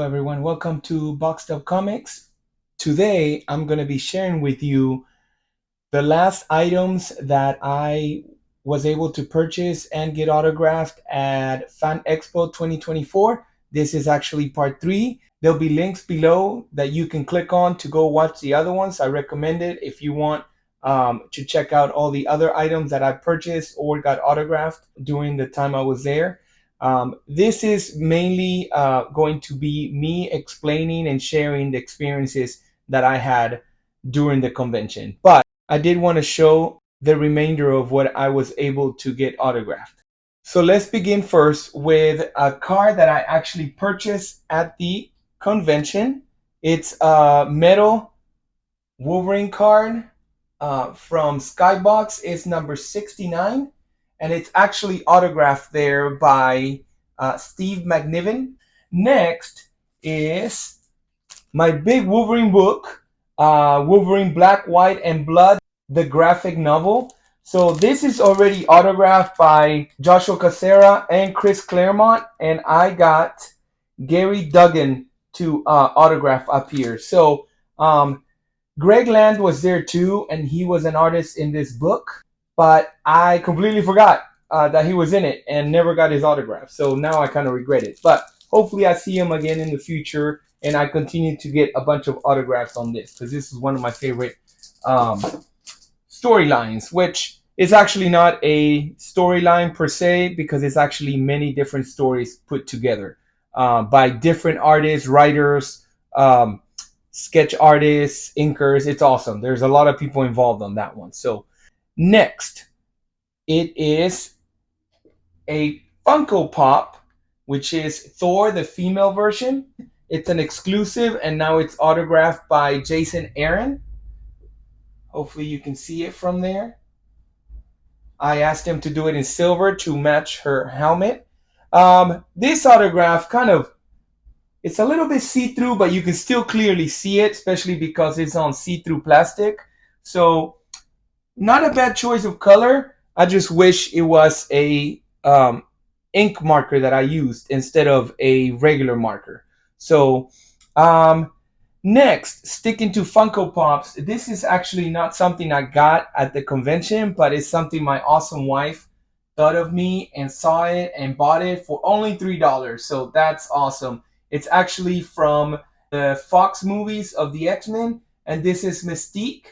Hello everyone, welcome to Boxed Up Comics. Today I'm going to be sharing with you the last items that I was able to purchase and get autographed at Fan Expo 2024. This is actually part 3. There'll be links below that you can click on to go watch the other ones. I recommend it if you want to check out all the other items that I purchased or got autographed during the time I was there. This is mainly going to be me explaining and sharing the experiences that I had during the convention. But I did want to show the remainder of what I was able to get autographed. So let's begin first with a card that I actually purchased at the convention. It's a metal Wolverine card from Skybox. It's number 69, and it's actually autographed there by Steve McNiven. Next is my big Wolverine book, Wolverine Black, White, and Blood, the graphic novel. So this is already autographed by Joshua Cassera and Chris Claremont, and I got Gary Duggan to autograph up here. So Greg Land was there too, and he was an artist in this book, but I completely forgot that he was in it and never got his autograph. So now I kind of regret it. But hopefully I see him again in the future, and I continue to get a bunch of autographs on this because this is one of my favorite storylines, which is actually not a storyline per se because it's actually many different stories put together by different artists, writers, sketch artists, inkers. It's awesome. There's a lot of people involved on that one. So next, it is a Funko Pop, which is Thor, the female version. It's an exclusive, and now it's autographed by Jason Aaron. Hopefully you can see it from there. I asked him to do it in silver to match her helmet. This autograph it's a little bit see-through, but you can still clearly see it, especially because it's on see-through plastic. So not a bad choice of color. I just wish it was a ink marker that I used instead of a regular marker. So next, sticking to Funko Pops, this is actually not something I got at the convention, but it's something my awesome wife thought of me and saw it and bought it for only $3. So that's awesome. It's actually from the Fox movies of the X-Men, and this is Mystique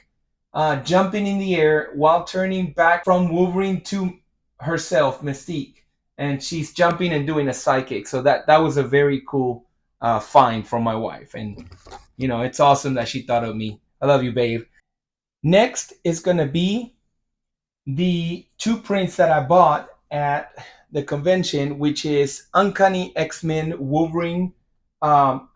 jumping in the air while turning back from Wolverine to herself, Mystique, and she's jumping and doing a psychic. So that was a very cool find from my wife, and it's awesome that she thought of me. I love you, babe. Next is gonna be the 2 prints that I bought at the convention, which is Uncanny X-Men Wolverine. I'm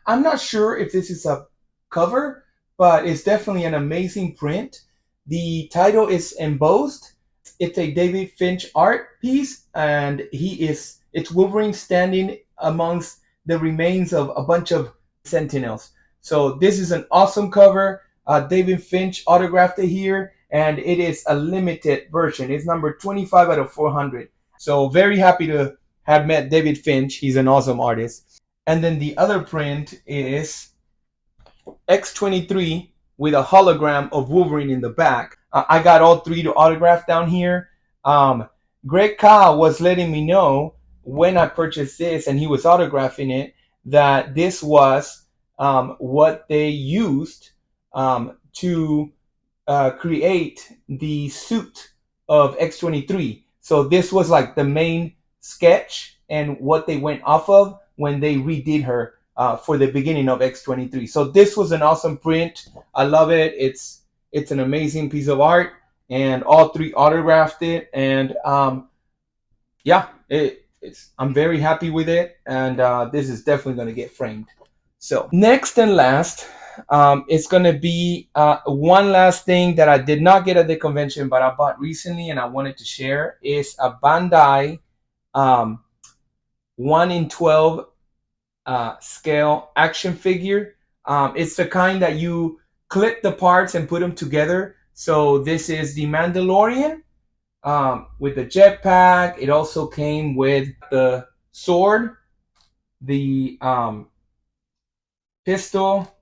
not sure if this is a cover, but it's definitely an amazing print. The title is embossed. It's a David Finch art piece, and it's Wolverine standing amongst the remains of a bunch of Sentinels. So this is an awesome cover. David Finch autographed it here, and it is a limited version. It's number 25 out of 400. So very happy to have met David Finch. He's an awesome artist. And then the other print is X-23 with a hologram of Wolverine in the back. I got all 3 to autograph down here. Greg Ka was letting me know when I purchased this and he was autographing it that this was what they used to create the suit of X-23. So this was like the main sketch and what they went off of when they redid her for the beginning of X-23. So this was an awesome print. I love it. It's an amazing piece of art, and all 3 autographed it. And I'm very happy with it. And this is definitely going to get framed. So next and last, it's going to be one last thing that I did not get at the convention, but I bought recently and I wanted to share is a Bandai 1/12 scale action figure. It's the kind that you clip the parts and put them together. So this is the Mandalorian with the jetpack. It also came with the sword, the pistol,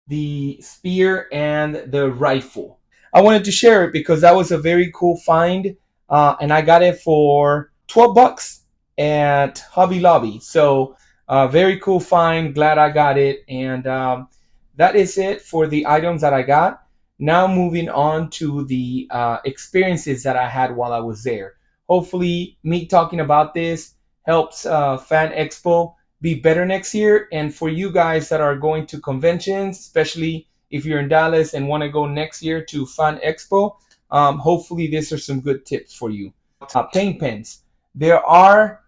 the spear, and the rifle. I wanted to share it because that was a very cool find, and I got it for 12 bucks at Hobby Lobby. So, very cool find. Glad I got it. And that is it for the items that I got. Now, moving on to the experiences that I had while I was there. Hopefully, me talking about this helps Fan Expo be better next year. And for you guys that are going to conventions, especially if you're in Dallas and want to go next year to Fan Expo, hopefully these are some good tips for you. Paint pens. There are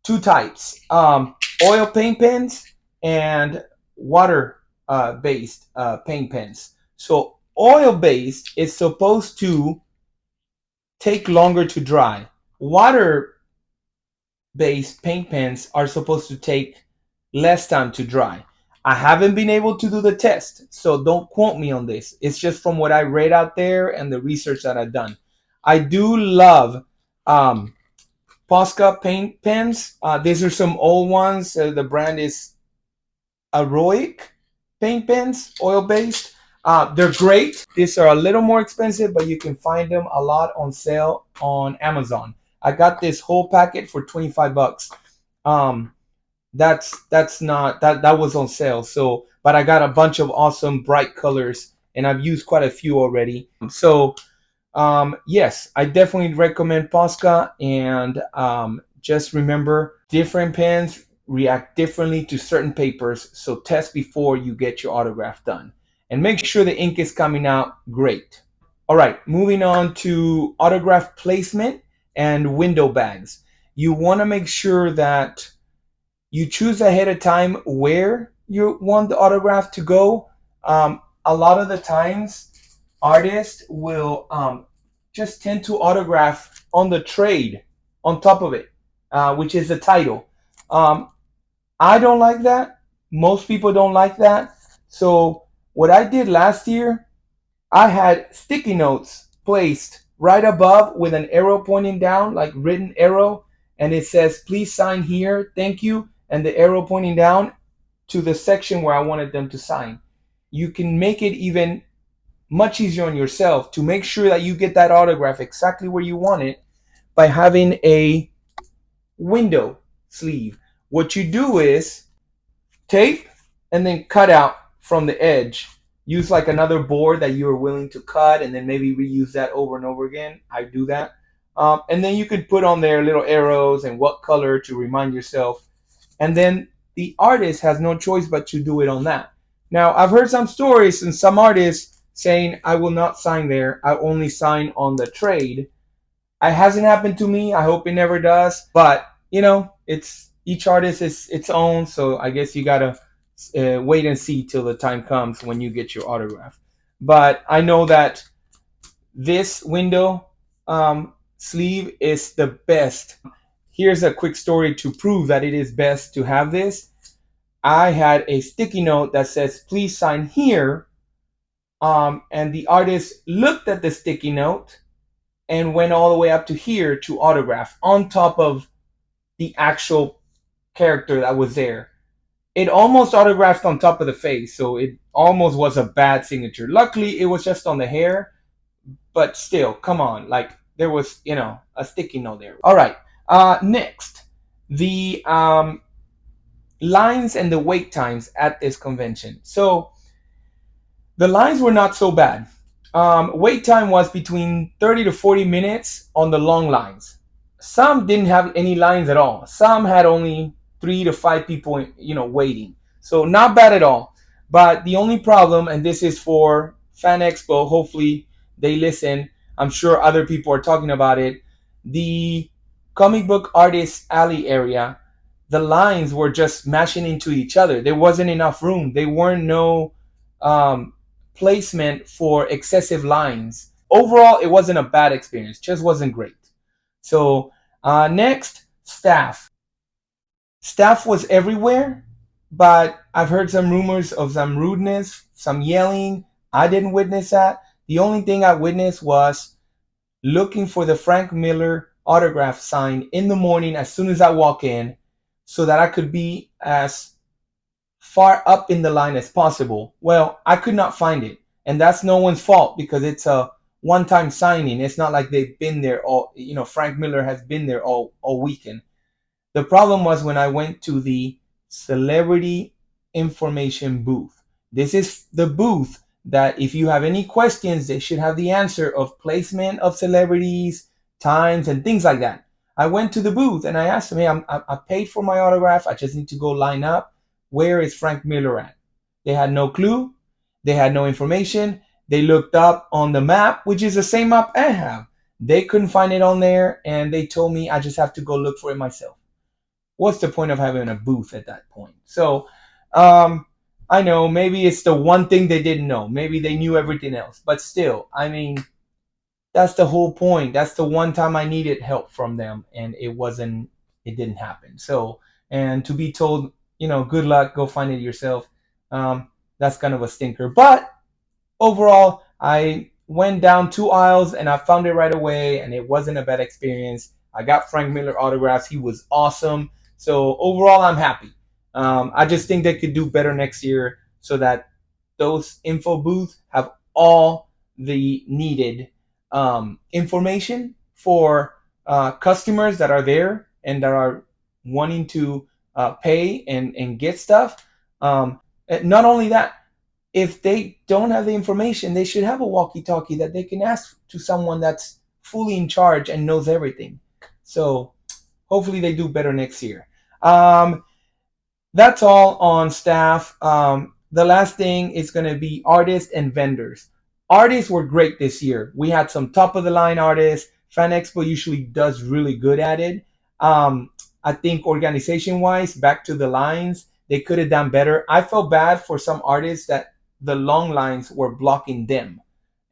two types: oil paint pens and water based paint pens. So oil based is supposed to take longer to dry. Water based paint pens are supposed to take less time to dry. I haven't been able to do the test, so don't quote me on this. It's just from what I read out there and the research that I've done. I do love Posca paint pens. These are some old ones. The brand is Aroic paint pens, oil based. They're great. These are a little more expensive, but you can find them a lot on sale on Amazon. I got this whole packet for 25 bucks. Um, that's not that was on sale. So, but I got a bunch of awesome bright colors, and I've used quite a few already. So, yes, I definitely recommend Posca, and just remember, different pens react differently to certain papers. So test before you get your autograph done, and make sure the ink is coming out great. All right, moving on to autograph placement and window bags. You want to make sure that you choose ahead of time where you want the autograph to go. A lot of the times, artists will just tend to autograph on the trade on top of it, which is the title. Um, I don't like that. Most people don't like that. So, what I did last year, I had sticky notes placed right above with an arrow pointing down, like written arrow, and it says, please sign here, thank you, and the arrow pointing down to the section where I wanted them to sign. You can make it even much easier on yourself to make sure that you get that autograph exactly where you want it by having a window sleeve. What you do is tape and then cut out from the edge. Use like another board that you are willing to cut and then maybe reuse that over and over again. I do that. And then you could put on there little arrows and what color to remind yourself. And then the artist has no choice but to do it on that. Now, I've heard some stories and some artists saying, I will not sign there. I only sign on the trade. It hasn't happened to me. I hope it never does. But, it's each artist is its own. So I guess you got to wait and see till the time comes when you get your autograph. But I know that this window sleeve is the best. Here's a quick story to prove that it is best to have this. I had a sticky note that says, please sign here. And the artist looked at the sticky note and went all the way up to here to autograph on top of the actual character that was there. It almost autographed on top of the face, so it almost was a bad signature. Luckily, it was just on the hair, but still, come on. Like, there was, a sticky note there. All right. Next, the lines and the wait times at this convention. So the lines were not so bad. Wait time was between 30 to 40 minutes on the long lines. Some didn't have any lines at all. Some had only 3 to 5 people, waiting. So not bad at all. But the only problem, and this is for Fan Expo, hopefully they listen. I'm sure other people are talking about it. The comic book artist alley area, the lines were just mashing into each other. There wasn't enough room. There weren't no placement for excessive lines. Overall, it wasn't a bad experience. Just wasn't great. So next, staff. Staff was everywhere, but I've heard some rumors of some rudeness, some yelling. I didn't witness that. The only thing I witnessed was looking for the Frank Miller autograph sign in the morning as soon as I walk in so that I could be as far up in the line as possible. Well, I could not find it. And that's no one's fault because it's a one-time signing. It's not like they've been there all, Frank Miller has been there all weekend. The problem was when I went to the celebrity information booth. This is the booth that if you have any questions, they should have the answer of placement of celebrities, times, and things like that. I went to the booth and I asked them, hey, I paid for my autograph. I just need to go line up. Where is Frank Miller at? They had no clue. They had no information. They looked up on the map, which is the same map I have. They couldn't find it on there, and they told me I just have to go look for it myself. What's the point of having a booth at that point? So I know maybe it's the one thing they didn't know. Maybe they knew everything else, but still, I mean, that's the whole point. That's the one time I needed help from them, and it didn't happen. So, and to be told, good luck, go find it yourself. That's kind of a stinker. But overall, I went down 2 aisles and I found it right away, and it wasn't a bad experience. I got Frank Miller autographs. He was awesome. So overall, I'm happy. I just think they could do better next year so that those info booths have all the needed information for customers that are there and that are wanting to pay and get stuff. Not only that, if they don't have the information, they should have a walkie-talkie that they can ask to someone that's fully in charge and knows everything. So hopefully they do better next year. That's all on staff. The last thing is going to be artists and vendors. Artists were great this year. We had some top of the line artists. Fan Expo usually does really good at it. I think organization wise, back to the lines, they could have done better. I felt bad for some artists that the long lines were blocking them,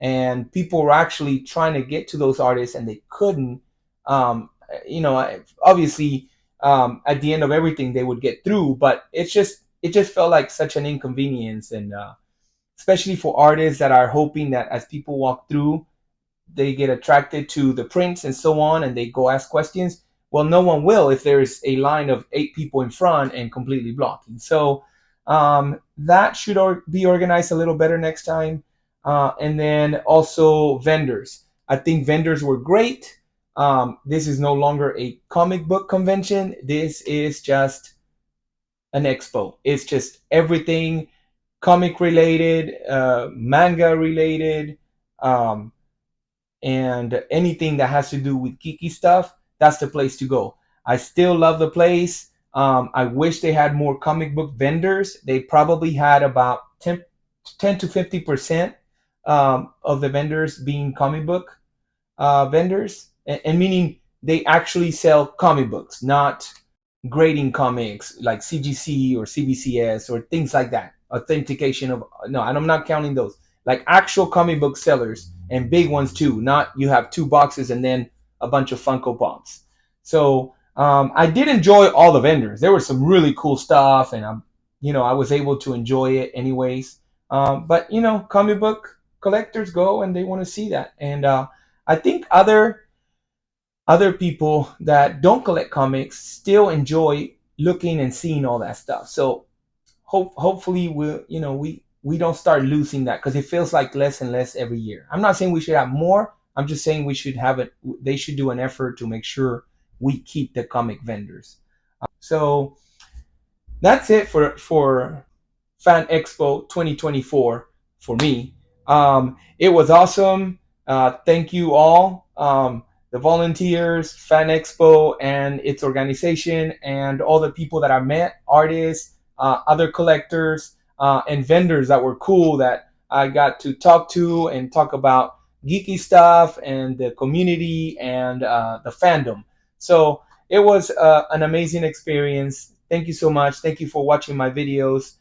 and people were actually trying to get to those artists and they couldn't. Obviously, at the end of everything they would get through, but it just felt like such an inconvenience, and especially for artists that are hoping that as people walk through they get attracted to the prints and so on and they go ask questions. Well, no one will if there's a line of 8 people in front and completely blocking. So that should be organized a little better next time. And then also vendors. I think vendors were great. This is no longer a comic book convention. This is just an expo. It's just everything comic related, manga related, um, and anything that has to do with geeky stuff. That's the place to go. I still love the place. I wish they had more comic book vendors. They probably had about 10 to 50% of the vendors being comic book vendors, and meaning they actually sell comic books, not grading comics like CGC or CBCS or things like that. Authentication of, no, and I'm not counting those. Like actual comic book sellers and big ones too. Not you have 2 boxes and then a bunch of Funko Pops. So I did enjoy all the vendors. There was some really cool stuff, and I was able to enjoy it anyways. But comic book collectors go and they want to see that, and I think other people that don't collect comics still enjoy looking and seeing all that stuff. So hopefully we don't start losing that, because it feels like less and less every year. I'm not saying we should have more. I'm just saying we should have it. They should do an effort to make sure we keep the comic vendors. So that's it for Fan Expo 2024 for me. It was awesome. Thank you all, the volunteers, Fan Expo and its organization, and all the people that I met, artists, other collectors, and vendors that were cool that I got to talk to and talk about geeky stuff and the community and the fandom. So it was an amazing experience. Thank you so much. Thank you for watching my videos.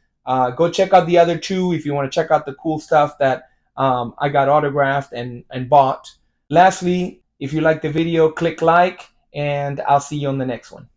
Go check out the other two if you want to check out the cool stuff that I got autographed and bought. Lastly, if you like the video, click like, and I'll see you on the next one.